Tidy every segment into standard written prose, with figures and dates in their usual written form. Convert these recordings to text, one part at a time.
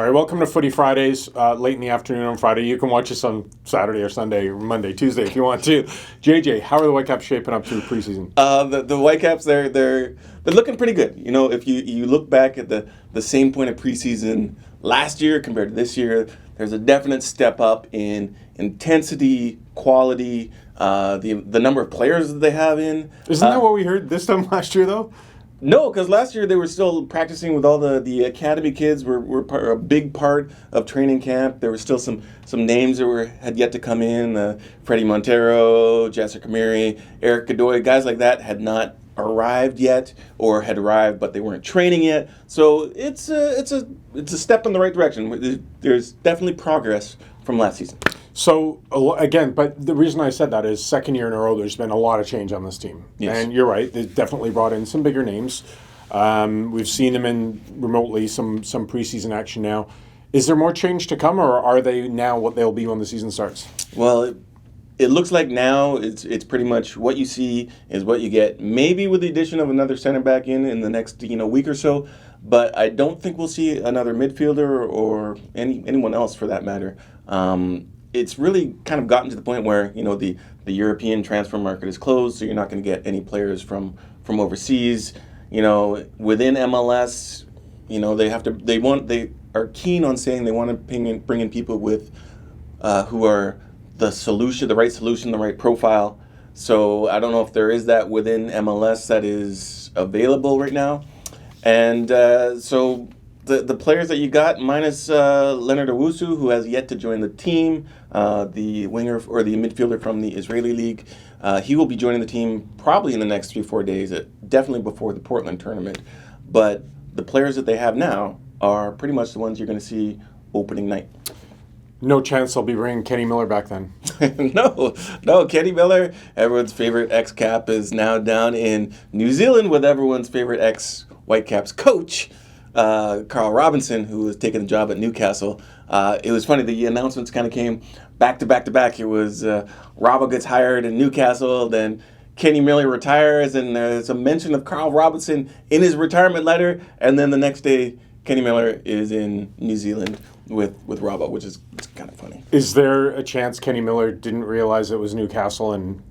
All right, welcome to Footy Fridays, late in the afternoon on Friday. You can watch us on Saturday or Sunday or Monday, Tuesday if you want to. JJ, how are the Whitecaps shaping up through preseason? The Whitecaps, they're looking pretty good. You know, if you look back at the same point of preseason last year compared to this year, there's a definite step up in intensity, quality, the number of players that they have in. Isn't that what we heard this time last year, though? No, because last year they were still practicing with all the academy kids. Were a big part of training camp. There were still some names that had yet to come in. Freddie Montero, Jessica Kamiri, Eric Godoy, guys like that had not arrived yet, or had arrived but they weren't training yet. So it's a step in the right direction. There's definitely progress from last season. So, again, but the reason I said that is second year in a row, there's been a lot of change on this team. Yes. And you're right, they've definitely brought in some bigger names. We've seen them in remotely some preseason action now. Is there more change to come, or are they now what they'll be when the season starts? Well, it looks like now it's pretty much what you see is what you get. Maybe with the addition of another center back in the next week or so, but I don't think we'll see another midfielder or anyone else for that matter. It's really kind of gotten to the point where the European transfer market is closed, so you're not going to get any players from overseas. Within MLS, they are keen on saying they want to bring in people with who are the right solution, the right profile. So I don't know if there is that within MLS that is available right now, and so. The players that you got, minus Leonard Owusu, who has yet to join the team, the winger or the midfielder from the Israeli League, he will be joining the team probably in the next 3-4 days, definitely before the Portland tournament. But the players that they have now are pretty much the ones you're going to see opening night. No chance they'll be bringing Kenny Miller back then. No, Kenny Miller, everyone's favorite ex-Cap, is now down in New Zealand with everyone's favorite ex-Whitecaps coach, Carl Robinson, who was taking the job at Newcastle. It was funny, the announcements kind of came back to back to back. It was Robbo gets hired in Newcastle, then Kenny Miller retires, and there's a mention of Carl Robinson in his retirement letter, and then the next day Kenny Miller is in New Zealand with Robbo, which is kind of funny. Is there a chance Kenny Miller didn't realize it was Newcastle in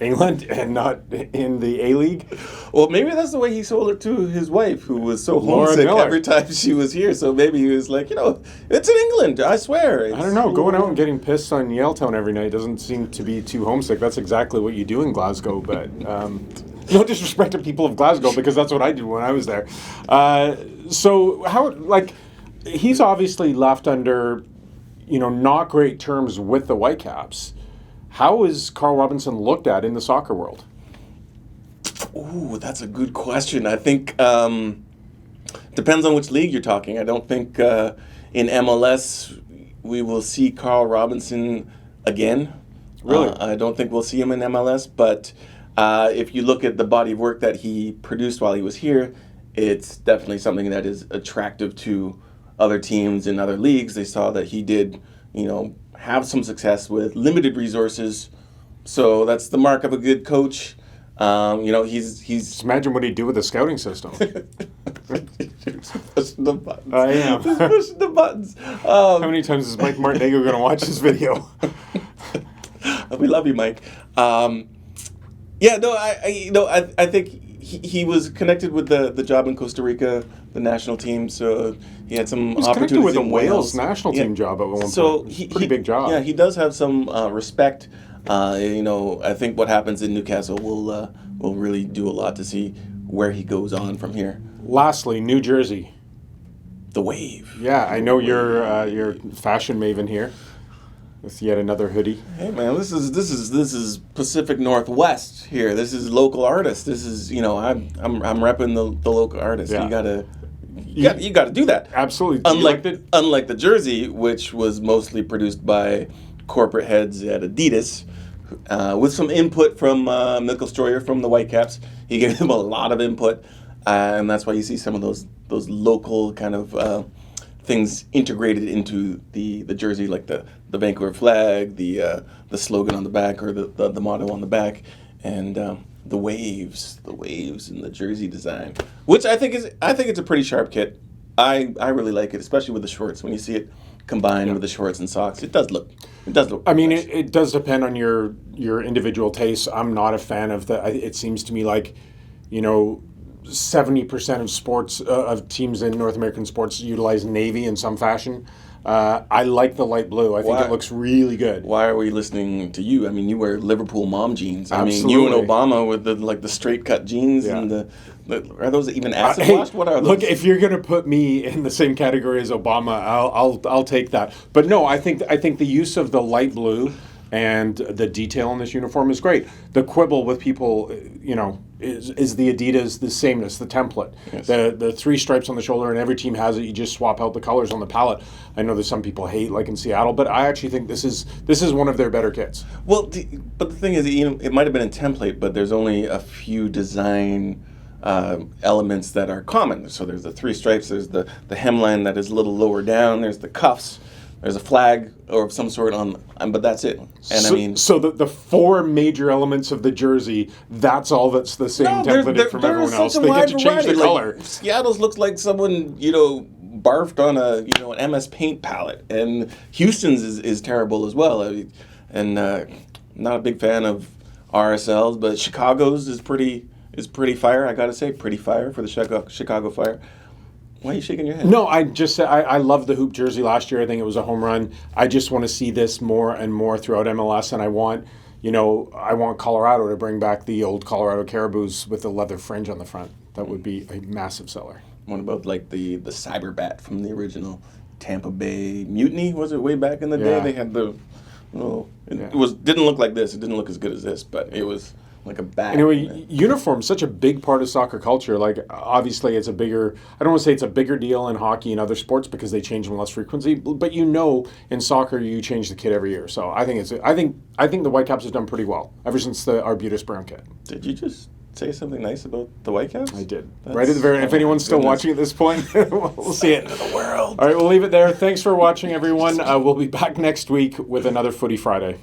England and not in the A-League? Well, maybe that's the way he sold it to his wife, who was so homesick every time she was here. So maybe he was like, it's in England, I swear. I don't know. Going out and getting pissed on Yaletown every night doesn't seem to be too homesick. That's exactly what you do in Glasgow, but no disrespect to people of Glasgow, because that's what I did when I was there. So how, he's obviously left under, not great terms with the Whitecaps. How is Carl Robinson looked at in the soccer world? Ooh, that's a good question. I think depends on which league you're talking. I don't think in MLS we will see Carl Robinson again. Really? I don't think we'll see him in MLS, but if you look at the body of work that he produced while he was here, it's definitely something that is attractive to other teams in other leagues. They saw that he did, have some success with limited resources. So that's the mark of a good coach. He's Just imagine what he'd do with the scouting system. Just pushing the buttons. I am. Just pushing the buttons. How many times is Mike Martinegro going to watch this video? We love you, Mike. I think he was connected with the job in Costa Rica, the national team, so he had some He's opportunities connected with the in Wales national team job at one point. So pretty big job. Yeah, he does have some respect. I think what happens in Newcastle will really do a lot to see where he goes on from here. Lastly, New Jersey. The Wave. Yeah, I know you're fashion maven here. With yet another hoodie. Hey man, this is Pacific Northwest here. This is local artists. This is I'm repping the local artists. Yeah. You gotta do that. Absolutely. Unlike the jersey, which was mostly produced by corporate heads at Adidas, with some input from Mikkel Stroyer from the Whitecaps. He gave them a lot of input, and that's why you see some of those local kind of things integrated into the jersey, like the Vancouver flag, the slogan on the back, or the motto on the back, and the waves in the jersey design, which I think it's a pretty sharp kit. I really like it, especially with the shorts. When you see it combined with the shorts and socks, it does look. I mean, nice. it does depend on your individual tastes. I'm not a fan of the. It seems to me like, 70% of sports of teams in North American sports utilize navy in some fashion. I like the light blue. I think it looks really good. Why are we listening to you? I mean, you wear Liverpool mom jeans. I Absolutely. mean, you and Obama with the straight cut jeans and the are those even acid washed? What are those? Look, if you're going to put me in the same category as Obama, I'll take that. But no, I think the use of the light blue and the detail in this uniform is great. The quibble with people, is the Adidas, the sameness, the template, Yes. the 3 stripes on the shoulder, and every team has it. You just swap out the colors on the palette. I know there's some people hate, like in Seattle, but I actually think this is one of their better kits. Well, but the thing is, it might have been a template, but there's only a few design elements that are common. So there's the 3 stripes, there's the hemline that is a little lower down, there's the cuffs, there's a flag or of some sort but that's it. And so the 4 major elements of the jersey, that's all that's the same templated from everyone else. They get to change the color. Like, Seattle's looks like someone, barfed on an MS Paint palette, and Houston's is terrible as well. And not a big fan of RSLs, but Chicago's is pretty fire. I gotta say, pretty fire for the Chicago Fire. Why are you shaking your head? No, I just said I loved the hoop jersey last year. I think it was a home run. I just want to see this more and more throughout MLS, and I want Colorado to bring back the old Colorado Caribous with the leather fringe on the front. That would be a massive seller. What about like the Cyberbat from the original Tampa Bay Mutiny? Was it way back in the day? They had the didn't look like this. It didn't look as good as this, but it was like a bat. Anyway, uniform's such a big part of soccer culture. Like, obviously, I don't want to say it's a bigger deal in hockey and other sports because they change them less frequency. But in soccer, you change the kit every year. So I think the Whitecaps have done pretty well ever since the Arbutus Brown kit. Did you just say something nice about the Whitecaps? I did. Right at the very end. If anyone's still watching at this point, we'll see it. End of the world. All right, we'll leave it there. Thanks for watching, everyone. We'll be back next week with another Footy Friday.